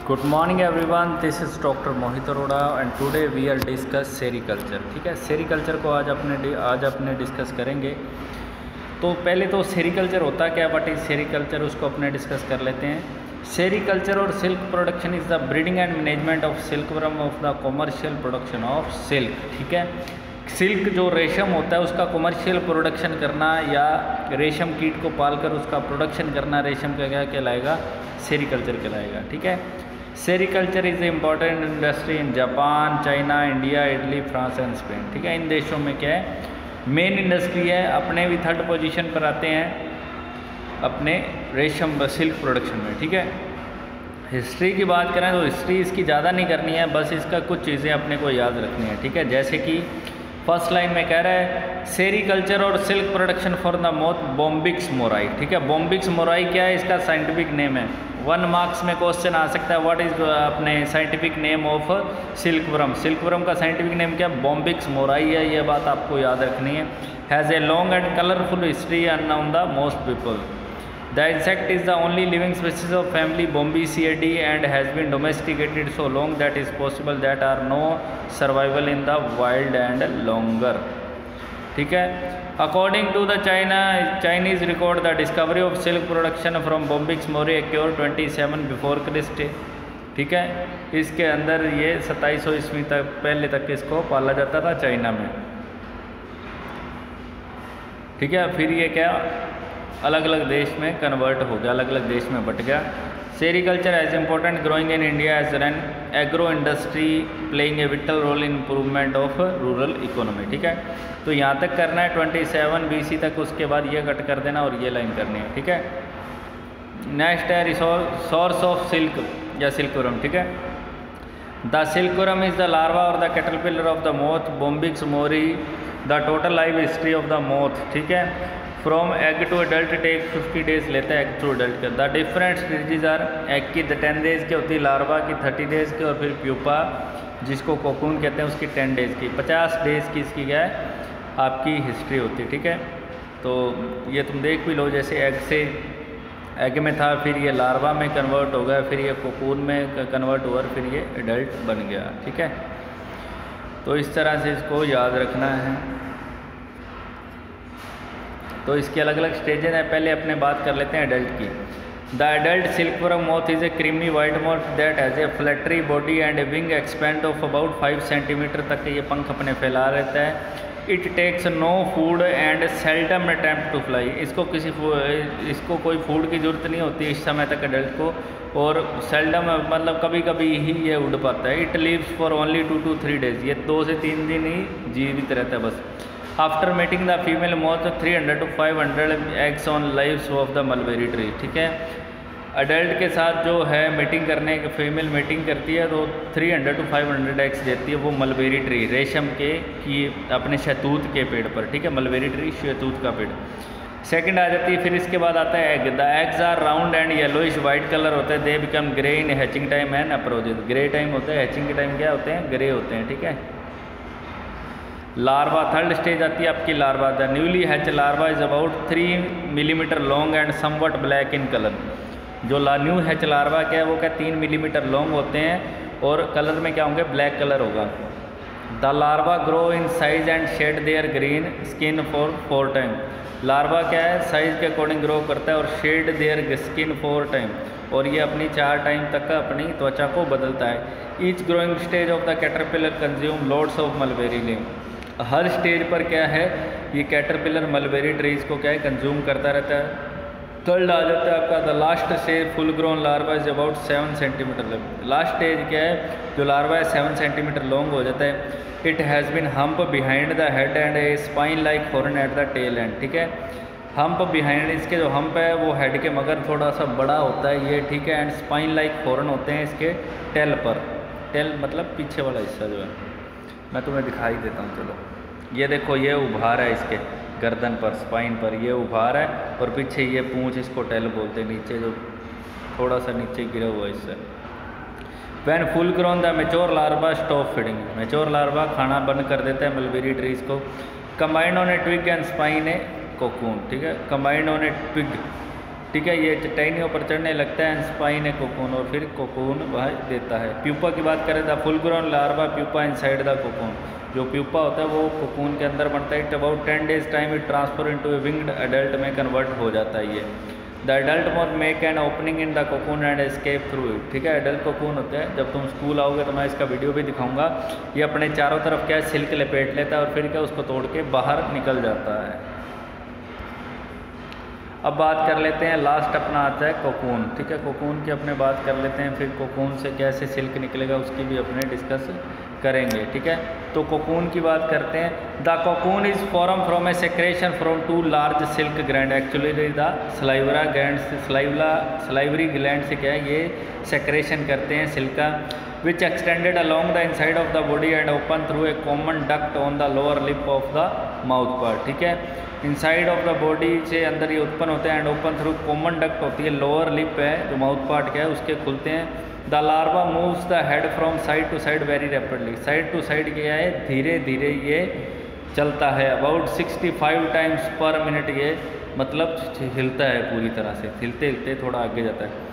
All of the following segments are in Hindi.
Good morning everyone, this is doctor Mohit Arora and today we are discuss sericulture. ठीक है, सेरीकल्चर को आज अपने डिस्कस करेंगे। तो पहले तो सेरीकल्चर होता क्या, व्हाट इज़ सेरीकल्चर, उसको अपने डिस्कस कर लेते हैं। सेरीकल्चर और silk production is the breeding and management of silkworm of the commercial production of silk. ठीक है, सिल्क जो रेशम होता है उसका कॉमर्शियल प्रोडक्शन करना या रेशम कीट को पालकर उसका प्रोडक्शन करना रेशम का क्या कहलाएगा, सेरीकल्चर कहलाएगा। ठीक है, sericulture is a important industry in Japan, China, India, Italy, France and Spain. ठीक है, इन देशों में क्या है, मेन इंडस्ट्री है। अपने भी थर्ड पोजीशन पर आते हैं अपने रेशम सिल्क प्रोडक्शन में। ठीक है, हिस्ट्री की बात करें तो हिस्ट्री इसकी ज़्यादा नहीं करनी है, बस इसका कुछ चीज़ें अपने को याद रखनी है। ठीक है, जैसे कि फर्स्ट लाइन में कह रहा है सेरीकल्चर और silk production for the moth Bombyx mori. ठीक है, बॉम्बिक्स मोराई क्या है, इसका साइंटिफिक नेम है। 1 मार्क्स में क्वेश्चन आ सकता है, व्हाट इज अपने scientific name of silkworm. Silkworm का साइंटिफिक नेम क्या, बॉम्बिक्स मोराई है, ये बात आपको याद रखनी है। Has a long and colourful history unknown the most people. The insect is the only living species of family Bombyciidae and has been domesticated so long that is possible that are no survival in the wild and longer. ठीक है, according to the Chinese record, the discovery of silk production from Bombyx morai occurred 27 before Christ. ठीक है, इसके अंदर ये 2700 ईस्वी तक पहले तक इसको पाला जाता था चाइना में। ठीक है, फिर ये क्या अलग अलग देश में कन्वर्ट हो गया, अलग अलग देश में बट गया। Sericulture as important growing in India as an agro industry playing a vital role in improvement of rural economy. ठीक है, तो यहाँ तक करना है 27 BC तक, उसके बाद ये कट कर देना और ये लाइन करनी है। ठीक है, नेक्स्ट है सोर्स ऑफ सिल्क या सिल्कवर्म। ठीक है, the silkworm is the larva और the caterpillar of the moth bombyx mori. The total life history of the moth. ठीक है, from egg to adult take 50 days लेता है, एग टू एडल्ट का। The different stages are, egg की 10 डेज की होती है, लार्वा की 30 डेज की, और फिर प्यूपा जिसको कोकून कहते हैं उसकी 10 डेज की। 50 डेज की इसकी क्या है आपकी हिस्ट्री होती है। ठीक है, तो ये तुम देख भी लो, जैसे एग से एग में था, फिर ये लार्वा में कन्वर्ट हो गया, फिर ये कोकून में कन्वर्ट हुआ, फिर ये एडल्ट बन गया। ठीक है, तो इस तरह से इसको याद रखना है। तो इसके अलग अलग स्टेजेस हैं, पहले अपने बात कर लेते हैं एडल्ट की। The adult silkworm moth is a creamy white moth that has a flattery body and a wing expand of about 5 centimetre तक ये पंख अपने फैला रहता है। It takes no food and seldom attempt to fly. इसको कोई फूड की ज़रूरत नहीं होती इस समय तक एडल्ट को, और सेल्डम मतलब कभी कभी ही ये उड़ पाता है। It lives for only 2 to 3 days, ये 2 से 3 दिन ही जीवित रहता है बस। After meeting the female moth 300 to 500 eggs on lives of the mulberry tree. ठीक है, अडल्ट के साथ जो है मीटिंग करने के फीमेल मीटिंग करती है तो 300 to 500 एग्स देती है वो मलबेरी ट्री, रेशम के की अपने शहतूत के पेड़ पर। ठीक है, मलबेरी ट्री शहतूत का पेड़। सेकंड आ जाती है, फिर इसके बाद आता है egg. The eggs are round and yellowish white colour होता है। They become grey in hatching time and approaches. Grey time होता है, हैचिंग के टाइम क्या होते हैं, ग्रे होते हैं। ठीक है, लार्वा थर्ड स्टेज आती है आपकी larva. The newly hatch larva is about 3 millimetre long and somewhat black in colour. जो न्यू हैच लार्वा क्या है वो क्या 3 मिलीमीटर लॉन्ग होते हैं और कलर में क्या होंगे, ब्लैक कलर होगा। The larva grow in size and shade there green skin for 4 time. Larva क्या है साइज के अकॉर्डिंग ग्रो करता है और शेड देयर स्किन 4 टाइम, और ये अपनी 4 टाइम तक अपनी त्वचा को बदलता है। Each growing stage of the caterpillar consume loads of mulberry leaf. Her stage पर क्या है ये कैटरपिलर मलबेरी ट्रीज को क्या है कंज्यूम करता रहता है। थर्ड आ जाता है आपका the last stage full grown larva is about 7 centimetre. Last stage क्या है, जो लार्वा है 7 सेंटीमीटर लॉन्ग हो जाता है। It has been hump behind the head and a spine like horn at the tail end. ठीक है, हम्प बिहाइंड, इसके जो हम्प है वो हेड के मगर थोड़ा सा बड़ा होता है ये। ठीक है, एंड स्पाइन लाइक हॉर्न होते हैं इसके टेल पर। टेल मतलब पीछे वाला हिस्सा जो है, मैं तुम्हें दिखाई देता हूँ। चलो ये देखो, ये उभार है इसके गर्दन पर, स्पाइन पर ये उभार है, और पीछे ये पूंछ, इसको टेल बोलते हैं, नीचे जो थोड़ा सा नीचे गिरा हुआ इससे। When full grown the mature larva stop feeding. Mature larva खाना बंद कर देता है मलबेरी ट्रीज को। Combined on a twig and spine a cocoon. ठीक है, कंबाइंड ऑन ए ट्विग ठीक है। ये टहनियों पर चढ़ने लगता है, स्पाइन है कोकून, और फिर कोकून वह देता है। प्यूपा की बात करें तो full grown larva pupa inside the cocoon, जो प्यूपा होता है वो कोकून के अंदर बनता है। It about 10 days time it transfer into A winged adult में कन्वर्ट हो जाता है ये। The adult moth make an opening in the cocoon and escape through it, ठीक है। एडल्ट कोकून होता है, जब तुम स्कूल आओगे तो मैं इसका वीडियो भी दिखाऊंगा। ये अपने चारों तरफ क्या है सिल्क लपेट लेता है और फिर क्या उसको तोड़ के बाहर निकल जाता है। अब बात कर लेते हैं, लास्ट अपना आता है कोकून, ठीक है। कोकून की अपने बात कर लेते हैं, फिर कोकून से कैसे सिल्क निकलेगा उसकी भी अपने डिस्कस करेंगे, ठीक है। तो कोकून की बात करते हैं। The cocoon is form from a secretion from 2 large silk gland, actually the salivary gland से, सलाइवरी ग्लैंड से क्या है ये सेक्रेशन करते हैं सिल्क का, which extended along the inside of the body and open through a common duct on the lower lip of the mouth part, ठीक है। इनसाइड ऑफ द बॉडी से अंदर ये उत्पन्न होते हैं and open through common duct होती है, लोअर लिप है जो माउथ पार्ट क्या है उसके खुलते हैं। The larva moves the head from side to side very rapidly, side to side क्या है धीरे धीरे ये चलता है। अबाउट 65 times पर मिनट ये मतलब हिलता है पूरी तरह से, हिलते हिलते थोड़ा आगे जाता है।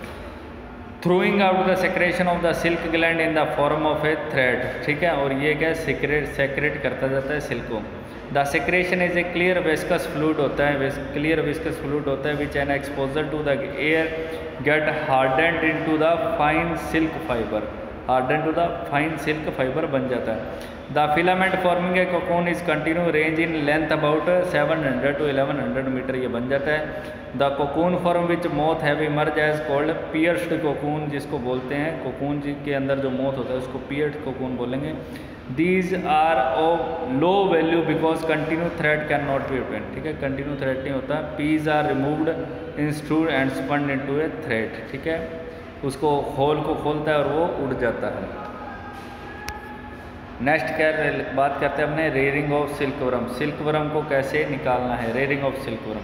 Throwing out the secretion of the silk gland in the form of A thread, ठीक है। और ये क्या सेक्रेट करता जाता है सिल्क को। The secretion is a clear viscous fluid होता है, क्लियर विस्कस फ्लूइड होता है which an exposure to the air get hardened into the fine silk fibre, hardened to the fine silk fibre बन जाता है। The filament forming a cocoon is continue range in length about 700 to 1100 metre ये बन जाता है। The cocoon form which moth have emerge as called pierced cocoon, जिसको बोलते हैं कोकून जी के अंदर जो मोथ होता है उसको पियर्स्ड कोकून बोलेंगे। These are of low value because continue thread can not be open, ठीक है। कंटिन्यू थ्रेड नहीं होता। पीज आर रिमूव्ड इंस्ट्रूड and spun into a thread, ठीक है। उसको होल को खोलता है और वो उड़ जाता है। नेक्स्ट क्या बात करते हैं अपने रेयरिंग ऑफ सिल्कवर्म, सिल्कवर्म को कैसे निकालना है। Rearing of silkworm,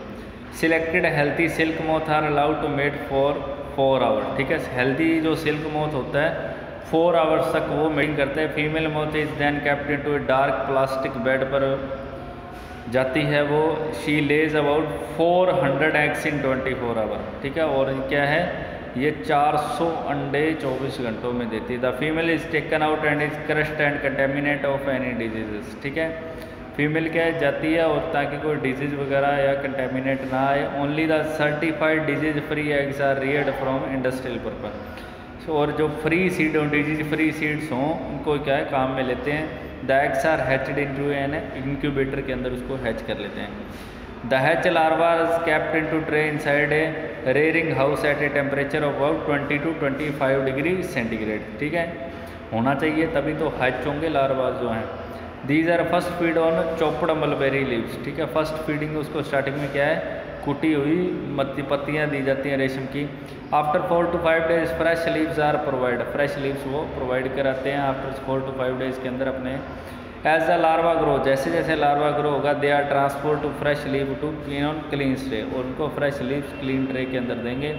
selected healthy silk moth are allowed to mate for 4 hours, ठीक है। हेल्थी जो सिल्क मोथ होता है 4 hours तक वो मेटिंग करता है। Female moth is then kept into a dark plastic bed पर जाती है वो। She lays about 400 eggs in 24 hours, ठीक है। और क्या है ये 400 अंडे 24 घंटों में देती है। The female is taken out and is crushed and contaminate of any diseases, ठीक है। फीमेल क्या है जाती है और ताकि कोई डिजीज़ वगैरह या कंटेमिनेट ना आए। Only the certified disease free eggs are reared from industrial purpose, और जो फ्री सीड हो डिजीज फ्री सीड्स हों उनको क्या है काम में लेते हैं। The eggs are hatched into an incubator के अंदर उसको हैच कर लेते हैं। The hatch larva is kept into tray inside a rearing house at a temperature of about 20 to 25 degree centigrade, ठीक है। होना चाहिए तभी तो हैच होंगे लार्वा जो हैं। These are first feed on chopped mulberry leaves, ठीक है। फर्स्ट फीडिंग उसको स्टार्टिंग में क्या है कुटी हुई पत्तियाँ दी जाती हैं रेशम की। After 4 to 5 days fresh leaves are provide, fresh leaves वो प्रोवाइड कराते हैं आफ्टर 4 to 5 days के अंदर अपने। एज द लार्वा ग्रो, जैसे जैसे लार्वा ग्रो होगा they are transport to fresh leave to clean tray, और उनको फ्रेश लीव्स क्लीन ट्रे के अंदर देंगे।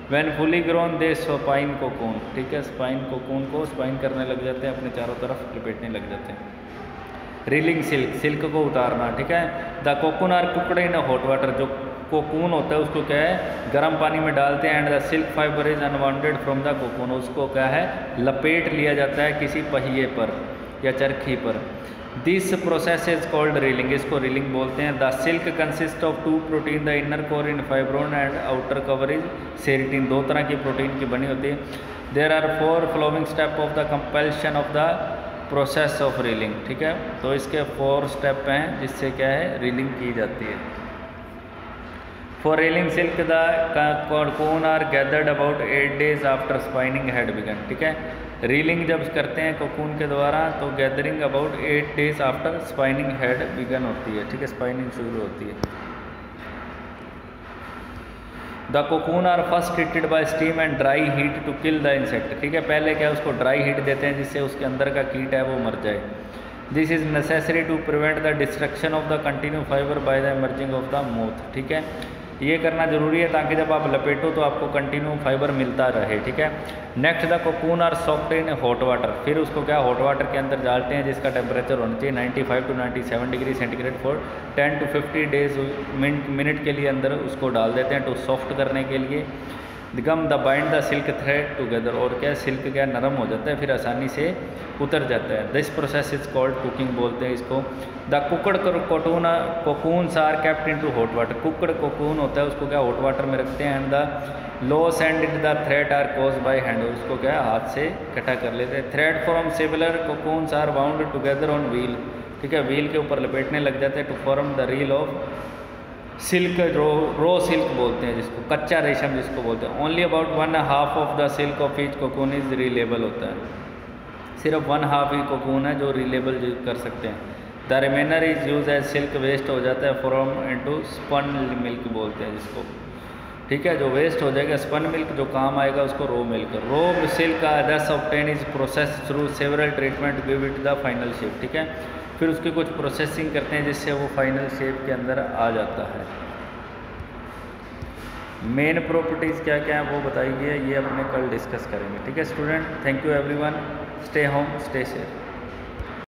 When fully grown they spine cocoon, ठीक है। स्पाइन कोकून को स्पाइन करने लग जाते हैं, अपने चारों तरफ लपेटने लग जाते हैं। रीलिंग सिल्क, सिल्क को उतारना, ठीक है। The cocoon are cooked in hot water, जो कोकून होता है उसको क्या है गर्म पानी में डालते हैं। And the silk fibre is unwanted from the cocoon, उसको क्या है लपेट लिया जाता है किसी पहिए पर या चरखी पर। This process is called reeling, इसको रीलिंग बोलते हैं। The silk consist of 2 protein, the inner core in fibroin and outer cover is sericin, 2 तरह की प्रोटीन की बनी होती है। There are 4 following step of the compulsion of the process of reeling, ठीक है। तो इसके 4 स्टेप हैं जिससे क्या है रीलिंग की जाती है। For reeling silk the cocoon are gathered about 8 days after spinning had begun, ठीक है। रीलिंग जब करते हैं कोकून के द्वारा तो gathering about 8 days after spinning had begun होती है, ठीक है। स्पाइनिंग शुरू होती है। The cocoon are first treated by steam and dry heat to kill the insect, ठीक है। पहले क्या उसको ड्राई हीट देते हैं जिससे उसके अंदर का कीट है वो मर जाए। This is necessary to prevent the destruction of the continue fibre by the emerging of the moth, ठीक है। ये करना ज़रूरी है ताकि जब आप लपेटो तो आपको कंटिन्यू फाइबर मिलता रहे, ठीक है। Next the cocoon are soft in hot water, फिर उसको क्या हॉट वाटर के अंदर डालते हैं जिसका टेम्परेचर होना चाहिए 95 to 97 degree centigrade for 10 to 50 days, minute के लिए अंदर उसको डाल देते हैं टू सॉफ्ट करने के लिए। Gum the bind the silk thread together, और क्या सिल्क क्या नरम हो जाता है, फिर आसानी से उतर जाता है। This process is called cooking बोलते हैं इसको। The cooked cocoons are kept into hot water, cooked cocoon होता है उसको क्या हॉट वाटर में रखते हैं। And the loss and the thread are caught by hand, उसको क्या हाथ से इकट्ठा कर लेते हैं। Thread from similar cocoons are bound together on wheel, ठीक है, व्हील के ऊपर लपेटने लग जाते हैं to form the reel of silk. Raw silk बोलते हैं जिसको, कच्चा रेशम जिसको बोलते हैं। Only about 1/2 of the silk of each cocoon is reelable होता है, सिर्फ 1/2 ही कोकून है जो रिलेबल कर सकते हैं। The remainder is use as silk waste हो जाता है फ्रॉम इनटू स्पन मिल्क बोलते हैं जिसको, ठीक है, जो वेस्ट हो जाएगा स्पन मिल्क जो काम आएगा उसको रो मिल्क। रो सिल्क दस obtain is process through several treatment give it the final shape, ठीक है, फिर उसकी कुछ प्रोसेसिंग करते हैं जिससे वो फाइनल शेप के अंदर आ जाता है। मेन प्रॉपर्टीज़ क्या क्या है वो बताइए, ये अपने कल डिस्कस करेंगे, ठीक है student. Thank you everyone, stay home stay safe.